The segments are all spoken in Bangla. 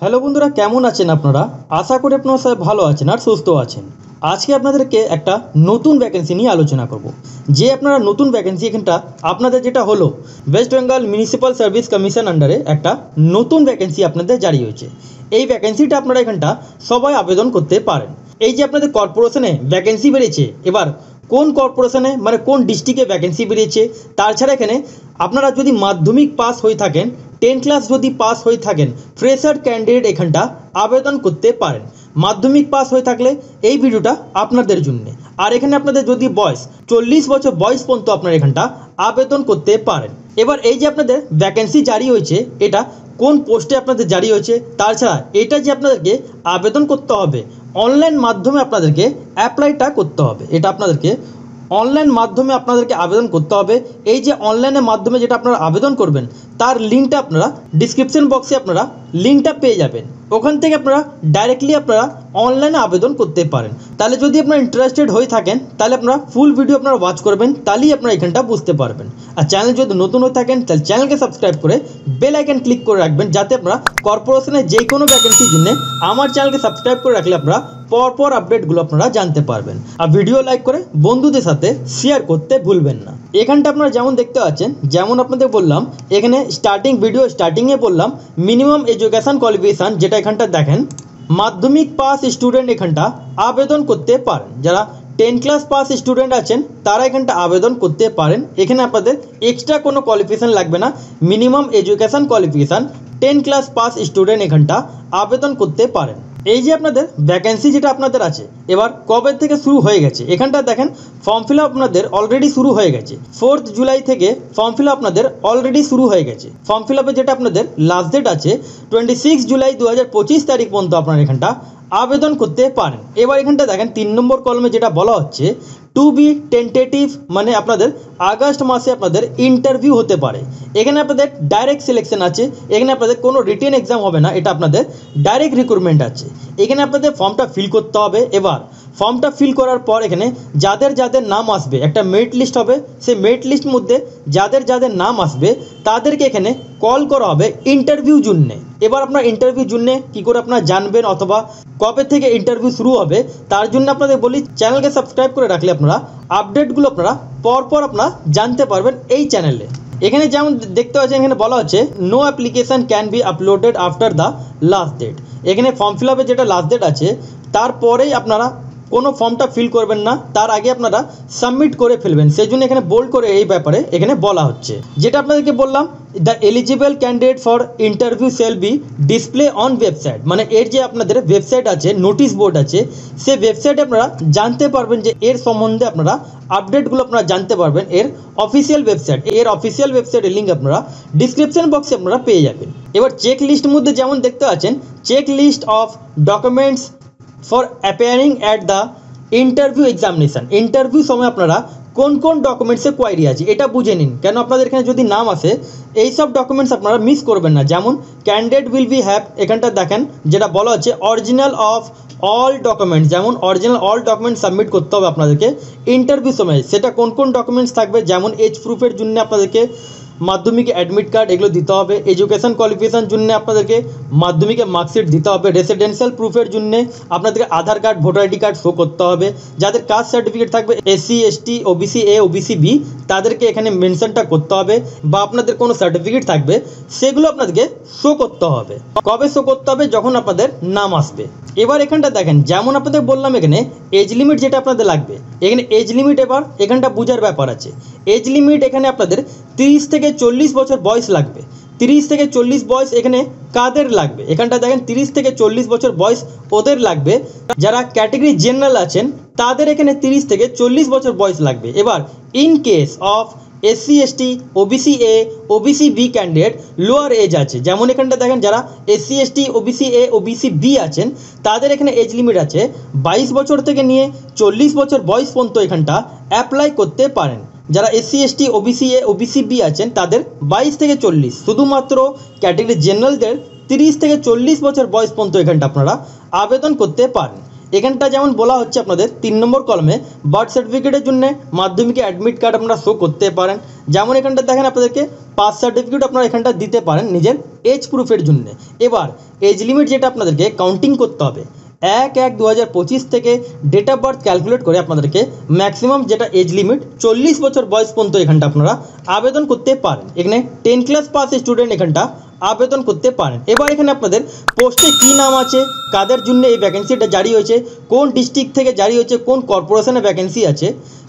হ্যালো বন্ধুরা, কেমন আছেন আপনারা? আশা করি আপনারা সবাই ভালো আছেন আর সুস্থ আছেন। আজকে আপনাদেরকে একটা নতুন ভ্যাকেন্সি নিয়ে আলোচনা করব। যে আপনারা নতুন ভ্যাকেন্সি এখানটা আপনাদের যেটা হলো West Bengal municipal service commission আন্ডারে একটা নতুন ভ্যাকেন্সি আপনাদের জারি হয়েছে। এই ভ্যাকেন্সিটা আপনারা এখানটা সবাই আবেদন করতে পারেন। এই যে আপনাদের কর্পোরেশনে ভ্যাকেন্সি বেরিয়েছে, এবার কোন কর্পোরেশনে মানে কোন ডিস্ট্রিক্টে ভ্যাকেন্সি বেরিয়েছে, তাছাড়া এখানে আপনারা যদি মাধ্যমিক পাস হয়ে থাকেন, 10 ক্লাস যদি পাস হয়ে থাকেন, ফ্রেশার ক্যান্ডিডেট এখানটা আবেদন করতে পারেন। মাধ্যমিক পাস হয়ে থাকলে এই ভিডিওটা আপনাদের জন্য। আর এখানে আপনাদের যদি বয়স 40 বছর বয়স পর্যন্ত আপনারা এখানটা আবেদন করতে পারেন। এবার এই যে আপনাদের ভ্যাকেন্সি জারি হয়েছে, এটা কোন পোস্টে আপনাদের জারি হয়েছে, তাছাড়া এটা যে আপনাদেরকে আবেদন করতে হবে অনলাইন মাধ্যমে আপনাদেরকে অ্যাপ্লাইটা করতে হবে। এটা আপনাদেরকে অনলাইন মাধ্যমে আপনাদেরকে আবেদন করতে হবে। এই যে অনলাইনের মাধ্যমে যেটা আপনারা আবেদন করবেন তার লিঙ্কটা আপনারা ডিসক্রিপশন বক্সে আপনারা লিঙ্কটা পেয়ে যাবেন। ওখান থেকে আপনারা ডাইরেক্টলি আপনারা অনলাইনে আবেদন করতে পারেন। তাহলে যদি আপনারা ইন্টারেস্টেড হয়ে থাকেন তাহলে আপনারা ফুল ভিডিও আপনারা ওয়াচ করবেন, তাহলেই আপনারা এখানটা বুঝতে পারবেন। আর চ্যানেল যদি নতুন হয়ে থাকেন তাহলে চ্যানেলকে সাবস্ক্রাইব করে বেল আইকন ক্লিক করে রাখবেন, যাতে আপনারা কর্পোরেশনের যে কোনো ভ্যাকেন্সির জন্য আমার চ্যানেলকে সাবস্ক্রাইব করে রাখলে আপনারা পরপর আপডেটগুলো আপনারা জানতে পারবেন। আর ভিডিও লাইক করে বন্ধুদের সাথে শেয়ার করতে ভুলবেন না। এখানটা আপনারা যেমন দেখতে পাচ্ছেন, যেমন আপনাদের বললাম এখানে ভিডিও স্টার্টিংয়ে বললাম মিনিমাম এডুকেশন কোয়ালিফিকেশান, যেটা এখানটা দেখেন মাধ্যমিক পাস স্টুডেন্ট এখানটা আবেদন করতে পারেন। যারা 10 ক্লাস পাস স্টুডেন্ট আছেন তারা এখানটা আবেদন করতে পারেন। এখানে আপনাদের এক্সট্রা কোনো কোয়ালিফিকেশান লাগবে না, minimum education qualification 10 class pass student এখানটা আবেদন করতে পারেন। এই যে আপনাদের ভ্যাকেন্সি যেটা আপনাদের আছে, এবার কবে থেকে শুরু হয়ে গেছে এখানটা দেখেন, ফর্ম ফিল আপ আপনাদের অলরেডি শুরু হয়ে গেছে। 4 জুলাই থেকে ফর্ম ফিল আপ আপনাদের অলরেডি শুরু হয়ে গেছে। ফর্ম ফিল আপে যেটা আপনাদের লাস্ট ডেট আছে 26 জুলাই 2025 তারিখ পর্যন্ত আপনারা এখানটা আবেদন করতে পারেন। এবার এখানটা দেখেন 3 নম্বর কলমে যেটা বলা হচ্ছে টু বি টেন্টেটিভ, মানে আপনাদের আগস্ট মাসে আপনাদের ইন্টারভিউ হতে পারে। এখানে আপনাদের ডাইরেক্ট সিলেকশন আছে, এখানে আপনাদের কোনো রিটেন এক্সাম হবে না, এটা আপনাদের ডাইরেক্ট রিক্রুটমেন্ট আছে। এখানে আপনাদের ফর্মটা ফিল করতে হবে। এবার ফর্মটা ফিল করার পর এখানে যাদের যাদের নাম আসবে একটা মেরিট লিস্ট হবে, সেই মেরিট লিস্ট মধ্যে যাদের যাদের নাম আসবে তাদেরকে এখানে কল করা হবে ইন্টারভিউ জন্যে। এবার আপনার ইন্টারভিউ জন্যে কী করে আপনারা জানবেন অথবা কবে থেকে ইন্টারভিউ শুরু হবে, তার জন্য আপনাদের বলি চ্যানেলকে সাবস্ক্রাইব করে রাখলে আপনারা আপডেটগুলো আপনারা পরপর আপনারা জানতে পারবেন এই চ্যানেলে। এখানে যেমন দেখতে পাচ্ছেন এখানে বলা হচ্ছে no application can be uploaded after the last date. এখানে ফর্ম ফিল আপে যেটা লাস্ট ডেট আছে তারপরেই আপনারা কোনো ফর্মটা ফিল করবেন না, তার আগে আপনারা সাবমিট করে ফেলবেন। সেই জন্য এখানে বোল্ড করে এই ব্যাপারে এখানে বলা হচ্ছে, যেটা আপনাদেরকে বললাম the eligible candidate for interview shall be display on website, মানে এর যে আপনাদের ওয়েবসাইট আছে, নোটিশ বোর্ড আছে, সেই ওয়েবসাইটে আপনারা জানতে পারবেন যে এর সম্বন্ধে আপনারা আপডেটগুলো আপনারা জানতে পারবেন। এর অফিসিয়াল ওয়েবসাইটের লিঙ্ক আপনারা ডিসক্রিপশন বক্সে আপনারা পেয়ে যাবেন। এবার চেক লিস্টের মধ্যে যেমন দেখতে পাচ্ছেন check list of documents for appearing at the interview examination. Interview সময় আপনারা কোন কোন ডকুমেন্টসের কোয়ারি আছে এটা বুঝে নিন, কেন আপনাদের এখানে যদি নাম আসে এইসব ডকুমেন্টস আপনারা মিস করবেন না। যেমন ক্যান্ডিডেট উইল বি হ্যাভ, এখানটা দেখেন যেটা বলা হচ্ছে অরিজিনাল অফ অল ডকুমেন্টস, যেমন অরিজিনাল অল ডকুমেন্টস সাবমিট করতে হবে আপনাদেরকে ইন্টারভিউ সময়। সেটা কোন কোন ডকুমেন্টস থাকবে, যেমন এজ প্রুফের জন্য আপনাদেরকে মাধ্যমিকে অ্যাডমিট কার্ড এগুলো দিতে হবে, এডুকেশন কোয়ালিফিকেশান জন্য আপনাদেরকে মাধ্যমিকে মার্কশিট দিতে হবে, রেসিডেন্সিয়াল প্রুফের জন্য আপনাদেরকে Aadhaar card voter ID card show করতে হবে, যাদের কাস্ট সার্টিফিকেট থাকবে SC ST OBC A OBC B তাদেরকে এখানে মেনশনটা করতে হবে, বা আপনাদের কোনো সার্টিফিকেট থাকবে সেগুলো আপনাদেরকে শো করতে হবে। কবে শো করতে হবে, যখন আপনাদের নাম আসবে। এবার এখানটা দেখেন যেমন আপনাদের বললাম এখানে এজ লিমিট যেটা আপনাদের লাগবে, এখানে এজ লিমিট এবার এখানটা বোঝার ব্যাপার আছে। এজ লিমিট এখানে আপনাদের 30 থেকে 40 বছর বয়স লাগবে। 30 থেকে 40 বয়স এখানে কাদের লাগবে, এখানটা দেখেন 30 থেকে 40 বছর বয়স ওদের লাগবে। যারা ক্যাটেগরি জেনারেল আছেন তাদের এখানে 30 থেকে 40 বছর বয়স লাগবে। এবার in case of SC ST OBC A OBC B candidate lower age আছে, যেমন এখানটা দেখেন যারা SC ST OBC A OBC B আছেন তাদের এখানে এজ লিমিট আছে 22 বছর থেকে নিয়ে 40 বছর বয়স পর্যন্ত এখানটা অ্যাপ্লাই করতে পারেন। যারা SC ST OBC A OBC B আছেন তাদের 22 থেকে 40, শুধুমাত্র ক্যাটেগরি জেনারেলদের 30 থেকে 40 বছর বয়স পর্যন্ত এখানটা আপনারা আবেদন করতে পারেন। এখানটা যেমন বলা হচ্ছে আপনাদের 3 নম্বর কলমে বার্থ সার্টিফিকেটের জন্য মাধ্যমিকে অ্যাডমিট কার্ড আপনারা শো করতে পারেন। যেমন এখানটা দেখেন আপনাদেরকে পাস সার্টিফিকেট আপনারা এখানটা দিতে পারেন নিজের এজ প্রুফের জন্য। এবার এজ লিমিট যেটা আপনাদেরকে কাউন্টিং করতে হবে 1/1/2025 থেকে ডেট অফ বার্থ ক্যালকুলেট করে আপনাদেরকে ম্যাক্সিমাম যেটা এজ লিমিট 40 বছর বয়স পর্যন্ত এখানটা আপনারা আবেদন করতে পারেন। এখানে 10 ক্লাস পাস স্টুডেন্ট এখানটা আবেদন করতে পারেন। এবার এখানে আপনাদের পোস্টে কী নাম আছে, কাদের জন্য এই ভ্যাকেন্সিটা জারি হয়েছে, কোন ডিস্ট্রিক্ট থেকে জারি হয়েছে, কোন কর্পোরেশনে ভ্যাকেন্সি আছে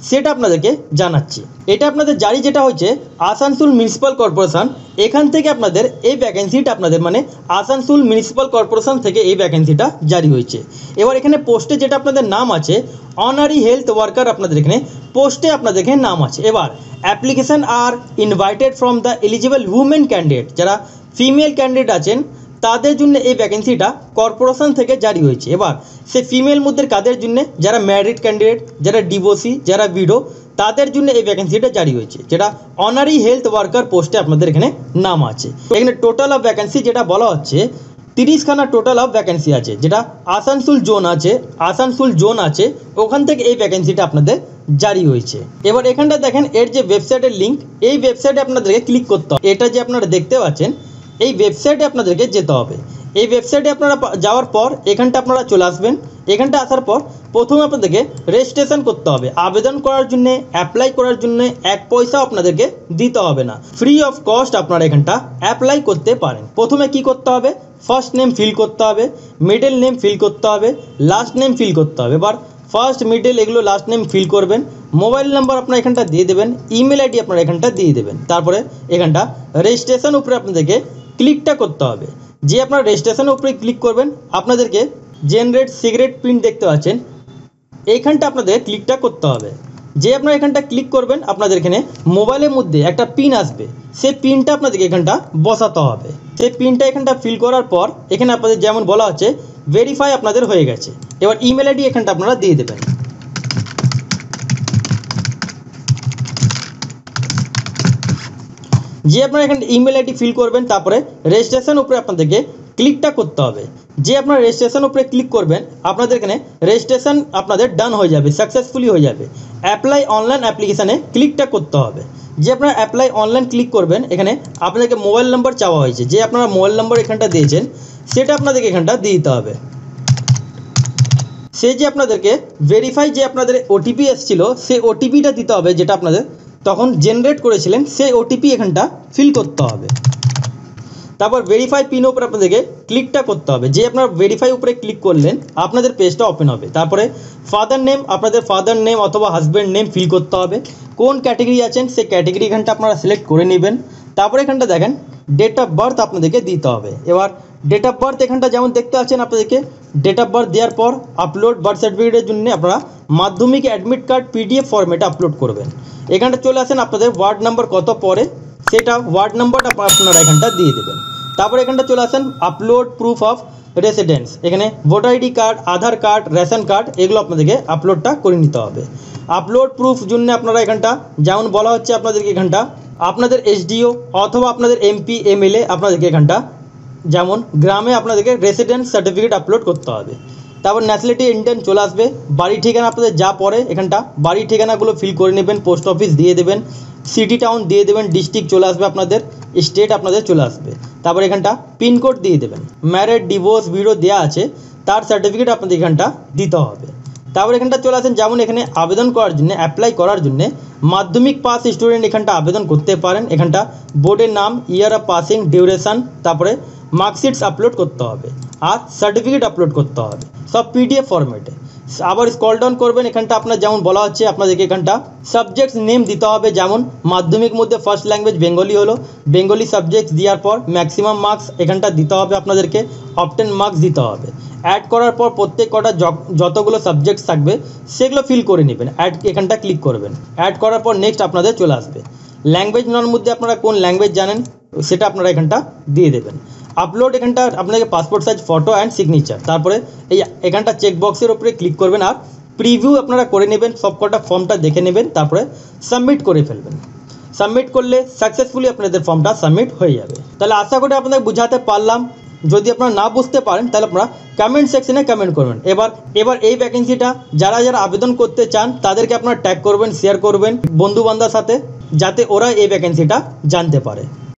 সেটা আপনাদেরকে জানাচ্ছি। এটা আপনাদের জারি যেটা হয়েছে আসানসোল মিউনিসিপ্যাল কর্পোরেশন, এখান থেকে আপনাদের এই ভ্যাকেন্সিটা আপনাদের মানে আসানসোল মিউনিসিপ্যাল কর্পোরেশন থেকে এই ভ্যাকেন্সিটা জারি হয়েছে। এবার এখানে পোস্টে যেটা আপনাদের নাম আছে অনারি হেলথ ওয়ার্কার, আপনাদের এখানে পোস্টে আপনাদের এখানে নাম আছে। এবার application are invited from the eligible women candidate, যারা ফিমেল ক্যান্ডিডেট আছেন তাদের জন্য এই ভ্যাকেন্সিটা কর্পোরেশন থেকে জারি হয়েছে। এবার সে ফিমেল মধ্যে কাদের জন্য, যারা ম্যারিড ক্যান্ডিডেট, যারা ডিভোর্সি, যারা উইডো, তাদের জন্য এই ভ্যাকেন্সিটা জারি হয়েছে, যেটা অনারি হেলথ ওয়ার্কার পোস্টে আপনাদের এখানে নাম আছে। এখানে টোটাল অফ ভ্যাকেন্সি যেটা বলা হচ্ছে 30খানা টোটাল অফ ভ্যাকেন্সি আছে, যেটা আসানসোল জোন আছে ওখান থেকে এই ভ্যাকেন্সিটা আপনাদের জারি হয়েছে। এবার এখানটা দেখেন এর যে ওয়েবসাইটের লিঙ্ক, এই ওয়েবসাইটে আপনাদেরকে ক্লিক করতে হবে। এটা যে আপনারা দেখতে পাচ্ছেন এই ওয়েবসাইটে আপনাদেরকে যেতে হবে। এই ওয়েবসাইটে আপনারা যাওয়ার পর এখানটা আপনারা চলে আসবেন। এখানটা আসার পর প্রথমে আপনাদেরকে রেজিস্ট্রেশন করতে হবে। আবেদন করার জন্য, অ্যাপ্লাই করার জন্য 1 পয়সাও আপনাদেরকে দিতে হবে না, ফ্রি অফ কস্ট আপনারা এখানটা অ্যাপ্লাই করতে পারেন। প্রথমে কি করতে হবে, ফার্স্ট নেম ফিল করতে হবে, মিডল নেম ফিল করতে হবে, লাস্ট নেম ফিল করতে হবে। এবার ফার্স্ট, মিডল এগুলো লাস্ট নেম ফিল করবেন। মোবাইল নাম্বার আপনারা এখানটা দিয়ে দেবেন, ইমেল আইডি আপনারা এখানটা দিয়ে দেবেন। তারপরে এখানটা রেজিস্ট্রেশন উপরে আপনাদেরকে ক্লিকটা করতে হবে। যে আপনারা রেজিস্ট্রেশনের উপরে ক্লিক করবেন আপনাদেরকে জেনারেট সিগারেট পিন দেখতে পাচ্ছেন, এইখানটা আপনাদের ক্লিকটা করতে হবে। যে আপনারা এখানটা ক্লিক করবেন আপনাদের এখানে মোবাইলের মধ্যে একটা পিন আসবে, সেই পিনটা আপনাদেরকে এখানটা বসাতে হবে। সেই পিনটা এখানটা ফিল করার পর এখানে আপনাদের যেমন বলা হচ্ছে ভেরিফাই আপনাদের হয়ে গেছে। এবার ইমেল আইডি এখানটা আপনারা দিয়ে দেবেন। যে আপনারা এখানে ইমেল আইডি ফিল করবেন, তারপরে রেজিস্ট্রেশন উপরে আপনাদেরকে ক্লিকটা করতে হবে। যে আপনারা রেজিস্ট্রেশন উপরে ক্লিক করবেন আপনাদের এখানে রেজিস্ট্রেশন আপনাদের ডান হয়ে যাবে, সাকসেসফুলি হয়ে যাবে। অ্যাপ্লাই অনলাইন অ্যাপ্লিকেশানে ক্লিকটা করতে হবে। যে আপনারা অ্যাপ্লাই অনলাইন ক্লিক করবেন এখানে আপনাদেরকে মোবাইল নাম্বার চাওয়া হয়েছে, যে আপনারা মোবাইল নাম্বার এখানটা দিয়েছেন সেটা আপনাদেরকে এখানটা দিয়ে দিতে হবে। সে যে আপনাদেরকে ভেরিফাই যে আপনাদের ওটিপি এসেছিলো সেই ওটিপিটা দিতে হবে, যেটা আপনাদের তখন জেনারেট করেছিলেন, সেই ওটিপি এখানটা ফিল করতে হবে। তারপর ভেরিফাই পিন উপরে আপনাদেরকে ক্লিকটা করতে হবে। যে আপনারা ভেরিফাই উপরে ক্লিক করলেন আপনাদের পেজটা ওপেন হবে। তারপরে ফাদার নেম, আপনাদের ফাদার নেম অথবা হাজব্যান্ড নেম ফিল করতে হবে। কোন ক্যাটেগরি আছেন সেই ক্যাটেগরি এখানটা আপনারা সিলেক্ট করে নেবেন। তারপরে এখানটা দেখেন ডেট অফ বার্থ আপনাদেরকে দিতে হবে। এবার ডেট অফ বার্থ এখানটা যেমন দেখতে পাচ্ছেন আপনাদেরকে ডেট অফ বার্থ দেওয়ার পর আপলোড বার্থ সার্টিফিকেটের জন্য আপনারা মাধ্যমিক অ্যাডমিট কার্ড পিডিএফ ফরম্যাটে আপলোড করবেন। এখানটা চলে আসেন আপনাদের ওয়ার্ড নাম্বার কত পরে সেটা ওয়ার্ড নাম্বারটা আপনারা এখানটা দিয়ে দেবেন। তারপরে এখানটা চলে আসেন আপলোড প্রুফ অফ রেসিডেন্স, এখানে ভোটার আইডি কার্ড, আধার কার্ড, রেশন কার্ড এগুলো আপনাদেরকে আপলোডটা করে নিতে হবে। আপলোড প্রুফ জন্য আপনারা এখানটা যেমন বলা হচ্ছে আপনাদেরকে এখানটা আপনাদের এসডিও অথবা আপনাদের এমপি এমএলএ আপনাদেরকে এখানটা যেমন গ্রামে আপনাদেরকে রেসিডেন্স সার্টিফিকেট আপলোড করতে হবে। তারপর ন্যাশনালিটি ইন্ডিয়ান চলে আসবে। বাড়ি ঠিকানা আপনাদের যা পড়ে এখানটা বাড়ি ঠিকানাগুলো ফিল করে নেবেন, পোস্ট অফিস দিয়ে দেবেন, সিটি টাউন দিয়ে দেবেন, ডিস্ট্রিক্ট চলে আসবে আপনাদের, স্টেট আপনাদের চলে আসবে। তারপর এখানটা পিনকোড দিয়ে দেবেন। ম্যারেড, ডিভোর্স, উইডো দেওয়া আছে তার সার্টিফিকেট আপনাদের এখানটা দিতে হবে। তারপর এখানটা চলে আসেন যেমন এখানে আবেদন করার জন্য, অ্যাপ্লাই করার জন্য মাধ্যমিক পাস স্টুডেন্ট এখানটা আবেদন করতে পারেন। এখানটা বোর্ডের নাম, ইয়ার অফ পাসিং, ডিউরেশন, তারপরে মার্কশিটস আপলোড করতে হবে আর সার্টিফিকেট আপলোড করতে হবে, সব পিডিএফ ফরম্যাটে। আবার স্ক্রল ডাউন করবেন, এখানটা আপনার যেমন বলা হচ্ছে আপনাদেরকে এখানটা সাবজেক্টস নেম দিতে হবে। যেমন মাধ্যমিক মধ্যে ফার্স্ট ল্যাঙ্গুয়েজ বেঙ্গলি হলো, বেঙ্গলি সাবজেক্টস দেওয়ার পর ম্যাক্সিমাম মার্কস এখানটা দিতে হবে আপনাদেরকে, অপটেন মার্কস দিতে হবে। অ্যাড করার পর প্রত্যেক কটা যতগুলো সাবজেক্টস থাকবে সেগুলো ফিল করে নেবেন। অ্যাড এখানটা ক্লিক করবেন। অ্যাড করার পর নেক্সট আপনাদের চলে আসবে। ল্যাঙ্গুয়েজ নন মধ্যে আপনারা কোন ল্যাঙ্গুয়েজ জানেন সেটা আপনারা এখানটা দিয়ে দেবেন। আপলোড এখানটা আপনাকে passport size photo and signature. তারপরে এই এখানটা চেকবক্সের উপরে ক্লিক করবেন আর প্রিভিউ আপনারা করে নেবেন, সব কটা ফর্মটা দেখে নেবেন, তারপরে সাবমিট করে ফেলবেন। সাবমিট করলে সাকসেসফুলি আপনাদের ফর্মটা সাবমিট হয়ে যাবে। তাহলে আশা করি আপনাদের বুঝাতে পারলাম যদি আপনারা না বুঝতে পারেন তাহলে আপনারা কমেন্ট সেকশনে কমেন্ট করবেন। এবার এই ভ্যাকেন্সিটা যারা আবেদন করতে চান তাদেরকে আপনারা ট্যাগ করবেন, শেয়ার করবেন বন্ধু বান্ধবের সাথে, যাতে ওরা এই ভ্যাকেন্সিটা জানতে পারে।